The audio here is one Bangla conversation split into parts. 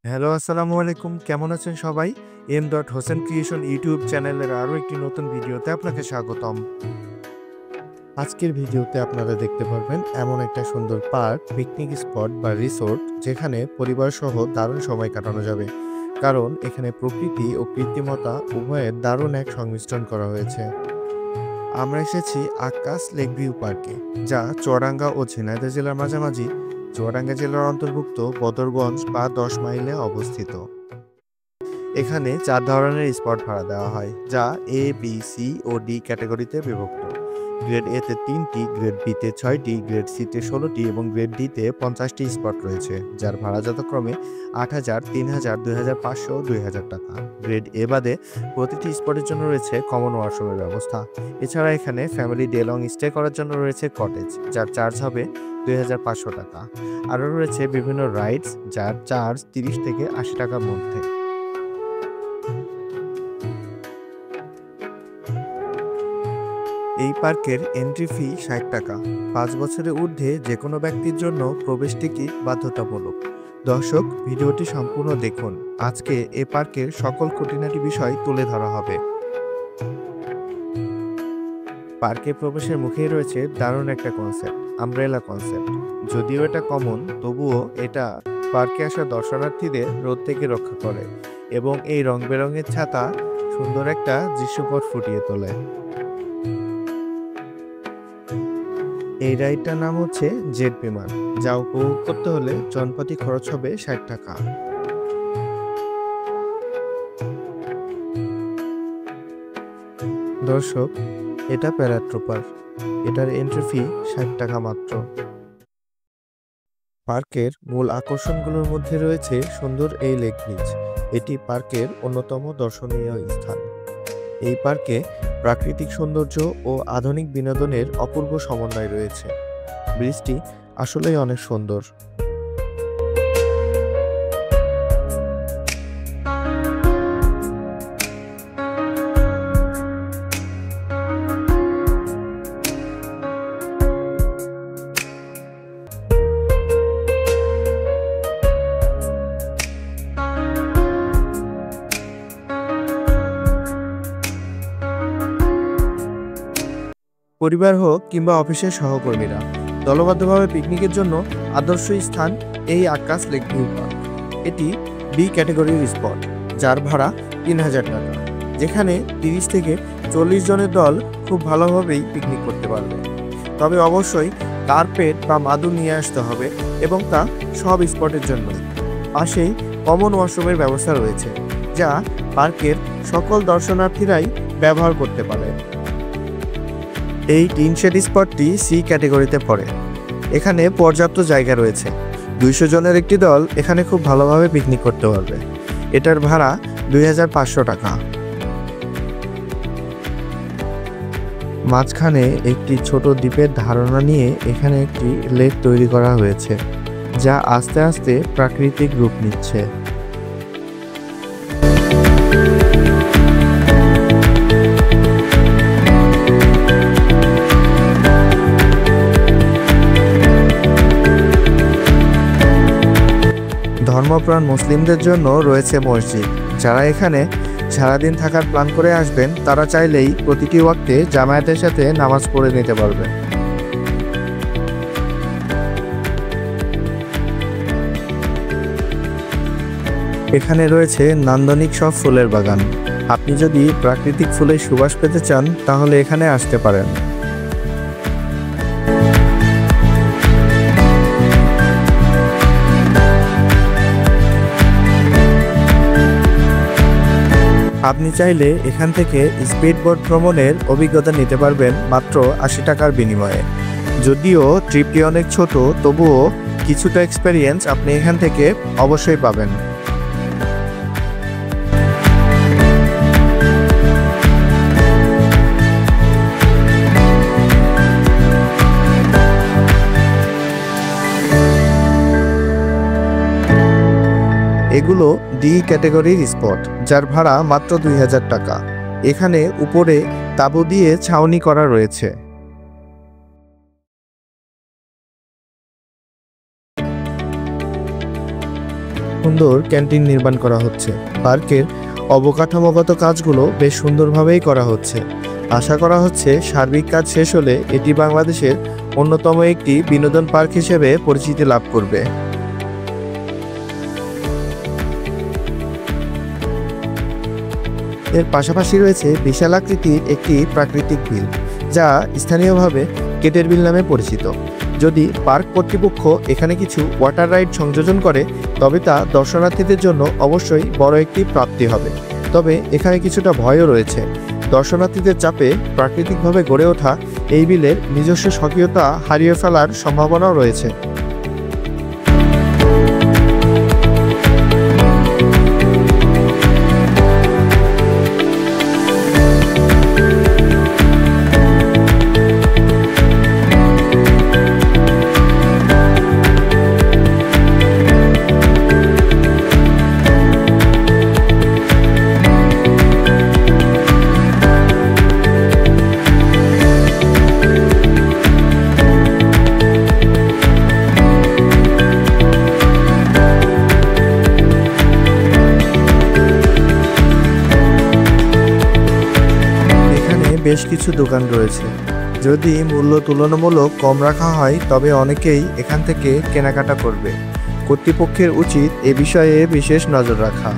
হ্যালো, আসসালামু আলাইকুম। কেমন আছেন সবাই? M dot Hossain creation YouTube চ্যানেলের আরও একটি নতুন ভিডিওতে আপনাকে স্বাগতম। আজকের ভিডিওতে আপনারা দেখতে পারবেন এমন একটা সুন্দর পার্ক, পিকনিক স্পট বা রিসোর্ট যেখানে পরিবারসহ দারুণ সময় কাটানো যাবে। কারণ এখানে প্রকৃতি ও কৃত্রিমতা উভয়ের দারুণ এক সংমিশ্রণ করা হয়েছে। আমরা এসেছি আক্কাস লেক ভিউ পার্কে, যা চুয়াডাঙ্গা ও ঝিনাইদহ জেলার মাঝামাঝি চুয়াডাঙ্গা জেলার অন্তর্ভুক্ত বদরগঞ্জ বা 10 মাইলে অবস্থিত। এখানে 4 ধরনের স্পট ভাড়া দেওয়া হয়, যা এ, বি, সি ও ডি ক্যাটাগরিতে বিভক্ত। গ্রেড এ তে 3টি, গ্রেড বি তে 6টি, গ্রেড সি তে 16টি এবং গ্রেড ডি তে 50টি স্পট রয়েছে, যার ভাড়া যথাক্রমে 8,000, 3,000, 2,500 ও 2,000 টাকা। গ্রেড এ বাদে প্রতিটি স্পটের জন্য রয়েছে কমন ওয়াশরুমের ব্যবস্থা। এছাড়া এখানে ফ্যামিলি ডে লং স্টে করার জন্য রয়েছে কটেজ, যার চার্জ হবে 2,500 টাকা। আরও রয়েছে বিভিন্ন রাইডস, যার চার্জ 30 থেকে 80 টাকার মধ্যে। এই পার্কের এন্ট্রি ফি 60 টাকা। 5 বছরের ঊর্ধ্বে যে কোনো ব্যক্তির জন্য প্রবেশ টিকিট বাধ্যতামূলক। দর্শক, ভিডিওটি সম্পূর্ণ দেখুন। আজকে এ পার্কের সকল খুঁটিনাটি বিষয় তুলে ধরা হবে। পার্কে প্রবেশের মুখেই রয়েছে দারুণ একটা কনসেপ্ট, আমব্রেলা কনসেপ্ট। যদিও এটা কমন, তবুও এটা পার্কে আসা দর্শনার্থীদের রোদ থেকে রক্ষা করে এবং এই রং বেরঙের ছাতা সুন্দর একটা দৃশ্যপট ফুটিয়ে তোলে। এই রাইডটার নাম হচ্ছে জেট বিমান, যা উপভোগ করতে হলে জনপ্রতি খরচ হবে 60 টাকা। দর্শক, এটা প্যারাট্রুপার। এটার এন্ট্রি ফি 60 টাকা মাত্র। পার্কের মূল আকর্ষণগুলোর মধ্যে রয়েছে সুন্দর এই লেক ব্রিজ। এটি পার্কের অন্যতম দর্শনীয় স্থান। এই পার্কে প্রাকৃতিক সৌন্দর্য ও আধুনিক বিনোদনের অপূর্ব সমন্বয় রয়েছে। ব্রিজটি আসলেই অনেক সুন্দর। পরিবার হোক কিংবা অফিসের সহকর্মীরা, দলবদ্ধভাবে পিকনিকের জন্য আদর্শ স্থান এই আক্কাস লেক ভিউ পার্ক। এটি বি ক্যাটাগরির স্পট, যার ভাড়া 3,000 টাকা, যেখানে 30 থেকে 40 জনের দল খুব ভালোভাবেই পিকনিক করতে পারবে। তবে অবশ্যই কার্পেট বা মাদুর নিয়ে আসতে হবে এবং তা সব স্পটের জন্য। পাশেই কমন ওয়াশরুমের ব্যবস্থা রয়েছে, যা পার্কের সকল দর্শনার্থীরাই ব্যবহার করতে পারে। এই টিন শেড স্পটটি সি ক্যাটাগরিতে পড়ে। এখানে পর্যাপ্ত জায়গা রয়েছে। 200 জনের একটি দল এখানে খুব ভালোভাবে পিকনিক করতে পারবে। এটার ভাড়া 2,500 টাকা। মাঝখানে একটি ছোট দ্বীপের ধারণা নিয়ে এখানে একটি লেক তৈরি করা হয়েছে, যা আস্তে আস্তে প্রাকৃতিক রূপ নিচ্ছে। ধর্মপ্রাণ মুসলিমদের জন্য রয়েছে মসজিদ। যারা এখানে সারাদিন থাকার প্ল্যান করে আসবেন, তারা চাইলেই প্রতিটি ওয়াক্তে জামায়াতের সাথে নামাজ পড়ে নিতে পারবেন। এখানে রয়েছে নান্দনিক সব ফুলের বাগান। আপনি যদি প্রাকৃতিক ফুলের সুবাস পেতে চান, তাহলে এখানে আসতে পারেন। আপনি চাইলে এখান থেকে স্পিডবোট ভ্রমণের অভিজ্ঞতা নিতে পারবেন মাত্র 80 টাকার বিনিময়ে। যদিও ট্রিপটি অনেক ছোট, তবুও কিছুটা এক্সপেরিয়েন্স আপনি এখান থেকে অবশ্যই পাবেন। এগুলো ডি ক্যাটাগরির স্পট, যার ভাড়া মাত্র 2,000 টাকা। এখানে উপরে তাঁবু দিয়ে ছাউনি করা রয়েছে। সুন্দর ক্যান্টিন নির্মাণ করা হচ্ছে। পার্কের অবকাঠামোগত কাজগুলো বেশ সুন্দরভাবেই করা হচ্ছে। আশা করা হচ্ছে সার্বিক কাজ শেষ হলে এটি বাংলাদেশের অন্যতম একটি বিনোদন পার্ক হিসেবে পরিচিতি লাভ করবে। এর পাশাপাশি রয়েছে বিশাল আকৃতির একটি প্রাকৃতিক বিল, যা স্থানীয়ভাবে কেটের বিল নামে পরিচিত। যদি পার্ক কর্তৃপক্ষ এখানে কিছু ওয়াটার রাইড সংযোজন করে তবে তা দর্শনার্থীদের জন্য অবশ্যই বড় একটি প্রাপ্তি হবে। তবে এখানে কিছুটা ভয়ও রয়েছে। দর্শনার্থীদের চাপে প্রাকৃতিকভাবে গড়ে ওঠা এই বিলের নিজস্ব স্বকীয়তা হারিয়ে ফেলার সম্ভাবনাও রয়েছে। বেশ কিছু দোকান রয়েছে। যদি মূল্য তুলনামূলক কম রাখা হয় তবে অনেকেই এখান থেকে কেনাকাটা করবে। কর্তৃপক্ষের উচিত এ বিষয়ে বিশেষ নজর রাখা।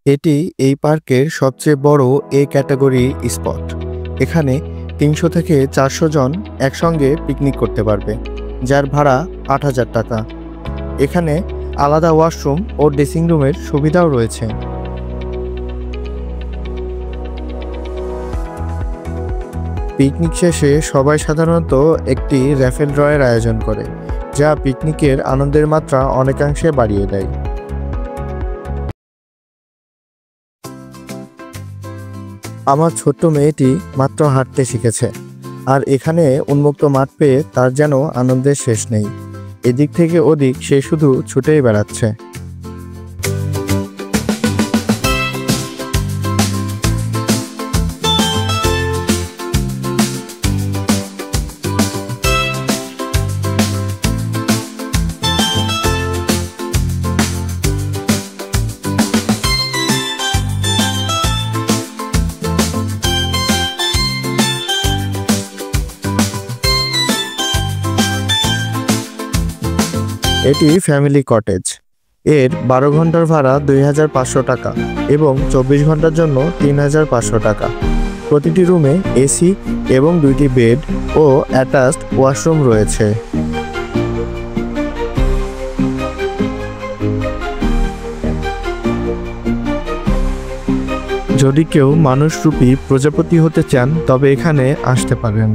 এটি এই পার্কের সবচেয়ে বড় এ ক্যাটাগরি স্পট। এখানে 300 থেকে 400 জন একসঙ্গে পিকনিক করতে পারবে, যার ভাড়া 8000 টাকা। এখানে আলাদা ওয়াশরুম ও ড্রেসিং রুমের সুবিধাও রয়েছে। পিকনিক শেষে সবাই সাধারণত একটি র্যাফেল ড্রয়ের আয়োজন করে, যা পিকনিকের আনন্দের মাত্রা অনেকাংশে বাড়িয়ে দেয়। আমার ছোট্ট মেয়েটি মাত্র হাঁটতে শিখেছে, আর এখানে উন্মুক্ত মাঠ পেয়ে তার যেন আনন্দের শেষ নেই। এদিক থেকে ওদিক সে শুধু ছুটেই বেড়াচ্ছে। এটি ফ্যামিলি কটেজ। এর 12 ঘন্টার ভাড়া 2500 টাকা এবং 24 ঘন্টার জন্য 3500 টাকা। প্রতিটি রুমে এসি এবং 2টি বেড ও অ্যাটাচড ওয়াশরুম রয়েছে। যদি কেউ মানুষরূপী প্রজাপতি হতে চান তবে এখানে আসতে পারেন।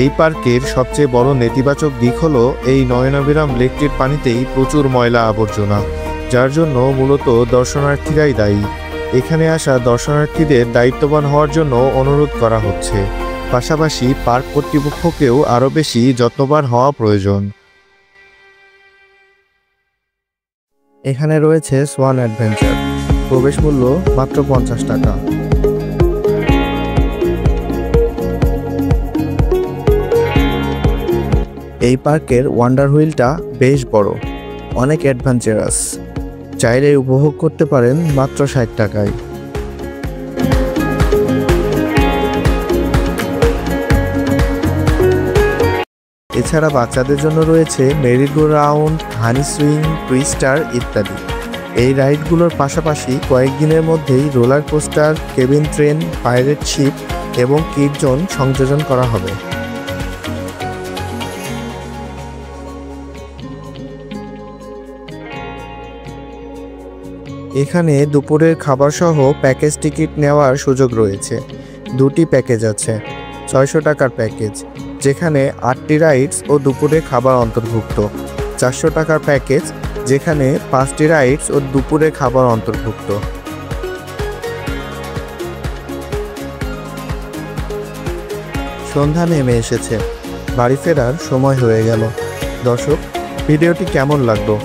এই পার্কের সবচেয়ে বড় নেতিবাচক দিক হলো এই নয়নাভিরাম লেকটির পানিতেই প্রচুর ময়লা আবর্জনা, যার জন্য মূলত দর্শনার্থীরাই দায়ী। এখানে আসা দর্শনার্থীদের দায়িত্ববান হওয়ার জন্য অনুরোধ করা হচ্ছে। পাশাপাশি পার্ক কর্তৃপক্ষকেও আরও বেশি যত্নবান হওয়া প্রয়োজন। এখানে রয়েছে সোয়ান অ্যাডভেঞ্চার। প্রবেশ মূল্য মাত্র 50 টাকা। এই পার্কের ওয়ান্ডার হুইলটা বেশ বড়, অনেক অ্যাডভেঞ্চারাস। চাইলে উপভোগ করতে পারেন মাত্র 60 টাকায়। এছাড়া বাচ্চাদের জন্য রয়েছে মেরি গো রাউন্ড, হানি সুইং, টুইস্টার ইত্যাদি। এই রাইডগুলোর পাশাপাশি কয়েকদিনের মধ্যেই roller coaster, cabin train, pirate sheep এবং কিড জোন সংযোজন করা হবে। এখানে দুপুরের খাবার সহ প্যাকেজ টিকিট নেওয়ার সুযোগ রয়েছে। দুটি প্যাকেজ আছে। 600 টাকার প্যাকেজ, যেখানে 8টি রাইডস ও দুপুরে খাবার অন্তর্ভুক্ত। 400 টাকার প্যাকেজ, যেখানে 5টি রাইডস ও দুপুরে খাবার অন্তর্ভুক্ত। সন্ধ্যা নেমে এসেছে, বাড়ি ফেরার সময় হয়ে গেল। দর্শক, ভিডিওটি কেমন লাগলো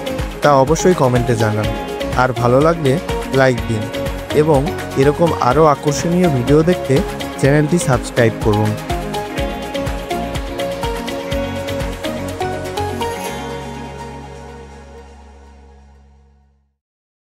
তা অবশ্যই কমেন্টে জানান, আর ভালো লাগলে লাইক দিন এবং এরকম আরও আকর্ষণীয় ভিডিও দেখতে চ্যানেলটি সাবস্ক্রাইব করুন।